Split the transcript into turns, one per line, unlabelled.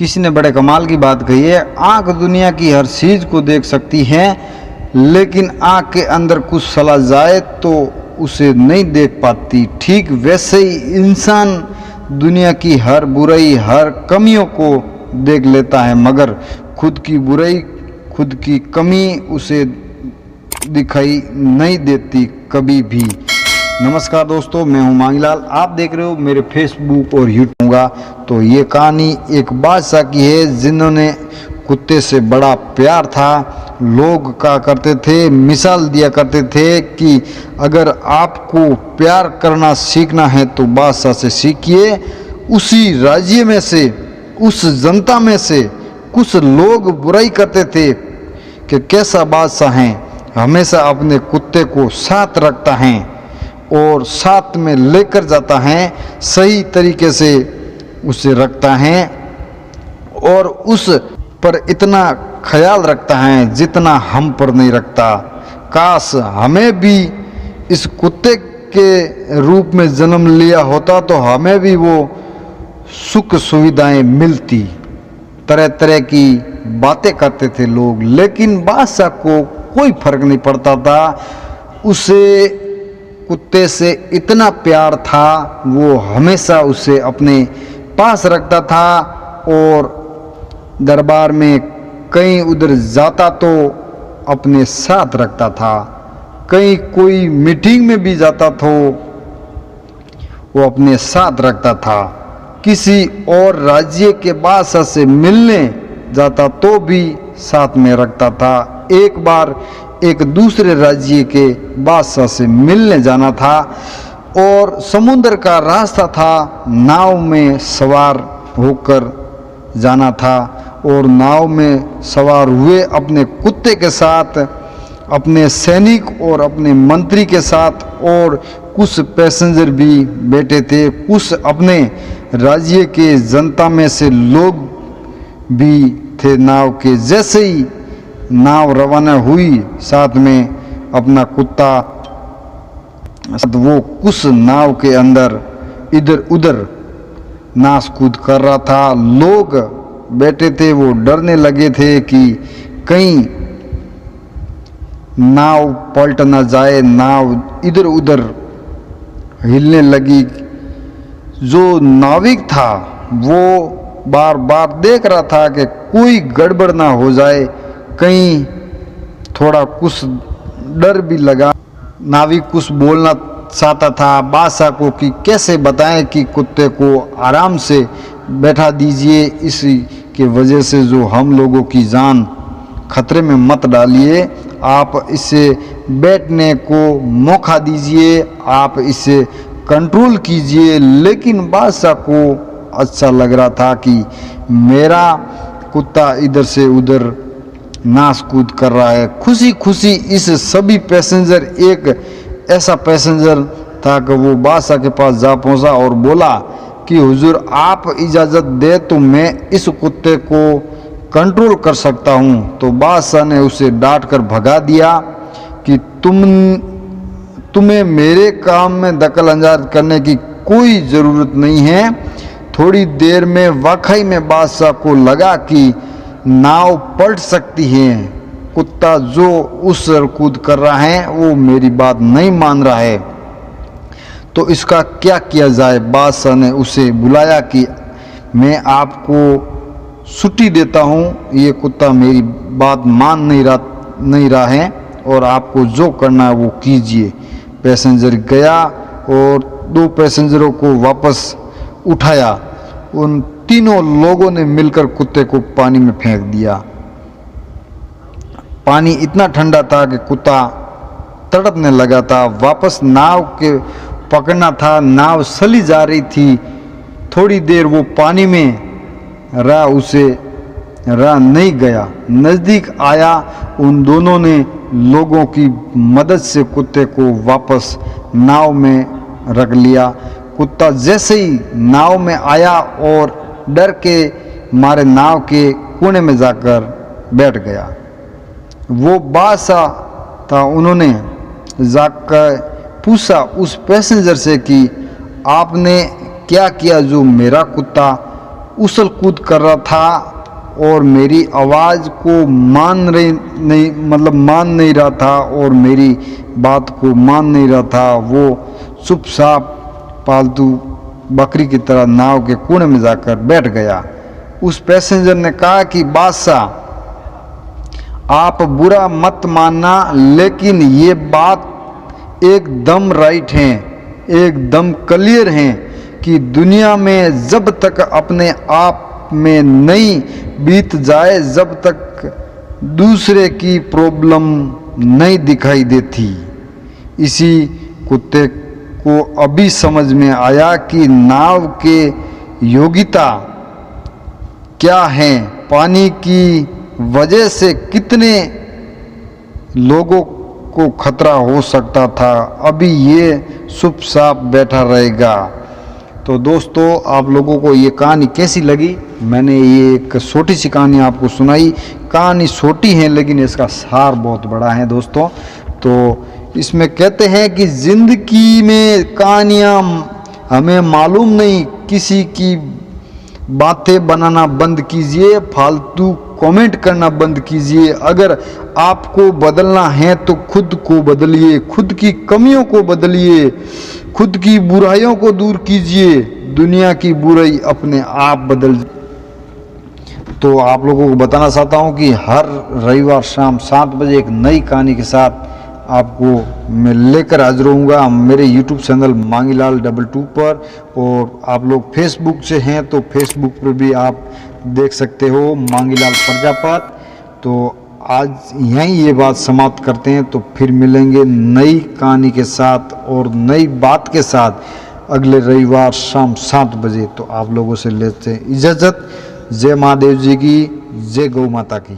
किसी ने बड़े कमाल की बात कही है, आँख दुनिया की हर चीज़ को देख सकती है, लेकिन आँख के अंदर कुछ चला जाए तो उसे नहीं देख पाती। ठीक वैसे ही इंसान दुनिया की हर बुराई, हर कमियों को देख लेता है, मगर खुद की बुराई, खुद की कमी उसे दिखाई नहीं देती कभी भी। नमस्कार दोस्तों, मैं हूं मांगीलाल, आप देख रहे हो मेरे फेसबुक और यूट्यूब का। तो ये कहानी एक बादशाह की है जिन्होंने कुत्ते से बड़ा प्यार था। लोग कहा करते थे, मिसाल दिया करते थे कि अगर आपको प्यार करना सीखना है तो बादशाह से सीखिए। उसी राज्य में से, उस जनता में से कुछ लोग बुराई करते थे कि कैसा बादशाह है, हमेशा अपने कुत्ते को साथ रखता है और साथ में लेकर जाता है, सही तरीके से उसे रखता है और उस पर इतना ख्याल रखता है जितना हम पर नहीं रखता। काश हमें भी इस कुत्ते के रूप में जन्म लिया होता तो हमें भी वो सुख सुविधाएं मिलती। तरह तरह की बातें करते थे लोग, लेकिन बादशाह को कोई फर्क नहीं पड़ता था। उसे कुत्ते से इतना प्यार था, वो हमेशा उसे अपने पास रखता था और दरबार में कहीं उधर जाता तो अपने साथ रखता था, कहीं कोई मीटिंग में भी जाता तो वो अपने साथ रखता था, किसी और राज्य के बादशाह से मिलने जाता तो भी साथ में रखता था। एक बार एक दूसरे राज्य के बादशाह से मिलने जाना था और समुद्र का रास्ता था, नाव में सवार होकर जाना था और नाव में सवार हुए अपने कुत्ते के साथ, अपने सैनिक और अपने मंत्री के साथ, और कुछ पैसेंजर भी बैठे थे, कुछ अपने राज्य के जनता में से लोग भी थे नाव के। जैसे ही नाव रवाना हुई, साथ में अपना कुत्ता, वो कुछ नाव के अंदर इधर उधर नाच कूद कर रहा था। लोग बैठे थे, वो डरने लगे थे कि कहीं नाव पलट ना जाए, नाव इधर उधर हिलने लगी। जो नाविक था वो बार बार देख रहा था कि कोई गड़बड़ ना हो जाए, कहीं थोड़ा कुछ डर भी लगा। नाविक कुछ बोलना चाहता था बादशाह को कि कैसे बताएं कि कुत्ते को आराम से बैठा दीजिए, इसी के वजह से जो हम लोगों की जान खतरे में मत डालिए, आप इसे बैठने को मौका दीजिए, आप इसे कंट्रोल कीजिए। लेकिन बादशाह को अच्छा लग रहा था कि मेरा कुत्ता इधर से उधर नाच कूद कर रहा है। खुशी खुशी इस सभी पैसेंजर, एक ऐसा पैसेंजर था कि वो बादशाह के पास जा पहुंचा और बोला कि हुजूर आप इजाज़त दे तो मैं इस कुत्ते को कंट्रोल कर सकता हूँ। तो बादशाह ने उसे डांट कर भगा दिया कि तुम्हें मेरे काम में दखल अंदाज करने की कोई ज़रूरत नहीं है। थोड़ी देर में वाकई में बादशाह को लगा कि नाव पलट सकती है, कुत्ता जो उस पर कूद कर रहा है वो मेरी बात नहीं मान रहा है, तो इसका क्या किया जाए। बादशाह ने उसे बुलाया कि मैं आपको छुट्टी देता हूँ, ये कुत्ता मेरी बात मान नहीं रहा है और आपको जो करना है वो कीजिए। पैसेंजर गया और 2 पैसेंजरों को वापस उठाया। उन तीनों लोगों ने मिलकर कुत्ते को पानी में फेंक दिया। पानी इतना ठंडा था कि कुत्ता तड़पने लगा था। वापस नाव के पकड़ना था, नाव चली जा रही थी। थोड़ी देर वो पानी में रहा, उसे रहा नहीं गया, नज़दीक आया। उन दोनों ने लोगों की मदद से कुत्ते को वापस नाव में रख लिया। कुत्ता जैसे ही नाव में आया और डर के मारे नाव के कोने में जाकर बैठ गया। वो बादशाह था, उन्होंने जाकर पूछा उस पैसेंजर से कि आपने क्या किया जो मेरा कुत्ता उछल कूद कर रहा था और मेरी आवाज़ को मान नहीं रहा था और मेरी बात को मान नहीं रहा था। वो चुपचाप पालतू बकरी की तरह नाव के कोने में जाकर बैठ गया। उस पैसेंजर ने कहा कि बादशाह, आप बुरा मत मानना, लेकिन ये बात एकदम राइट है, एकदम क्लियर है कि दुनिया में जब तक अपने आप में नहीं बीत जाए, जब तक दूसरे की प्रॉब्लम नहीं दिखाई देती। इसी कुत्ते को अभी समझ में आया कि नाव के योग्यता क्या है। पानी की वजह से कितने लोगों को खतरा हो सकता था। अभी ये चुपचाप बैठा रहेगा। तो दोस्तों, आप लोगों को ये कहानी कैसी लगी? मैंने ये एक छोटी सी कहानी आपको सुनाई। कहानी छोटी है लेकिन इसका सार बहुत बड़ा है दोस्तों। तो इसमें कहते हैं कि ज़िंदगी में कहानियाँ हमें मालूम नहीं, किसी की बातें बनाना बंद कीजिए, फालतू कमेंट करना बंद कीजिए। अगर आपको बदलना है तो खुद को बदलिए, खुद की कमियों को बदलिए, खुद की बुराइयों को दूर कीजिए। दुनिया की बुराई अपने आप बदल। तो आप लोगों को बताना चाहता हूँ कि हर रविवार शाम 7 बजे एक नई कहानी के साथ आपको मैं लेकर हाजिर होऊंगा मेरे YouTube चैनल मांगीलाल 22 पर। और आप लोग फेसबुक से हैं तो फेसबुक पर भी आप देख सकते हो मांगीलाल प्रजापत। तो आज यहीं ये बात समाप्त करते हैं, तो फिर मिलेंगे नई कहानी के साथ और नई बात के साथ अगले रविवार शाम 7 बजे। तो आप लोगों से लेते हैं इजाज़त। जय महादेव जी की, जय गौ माता की।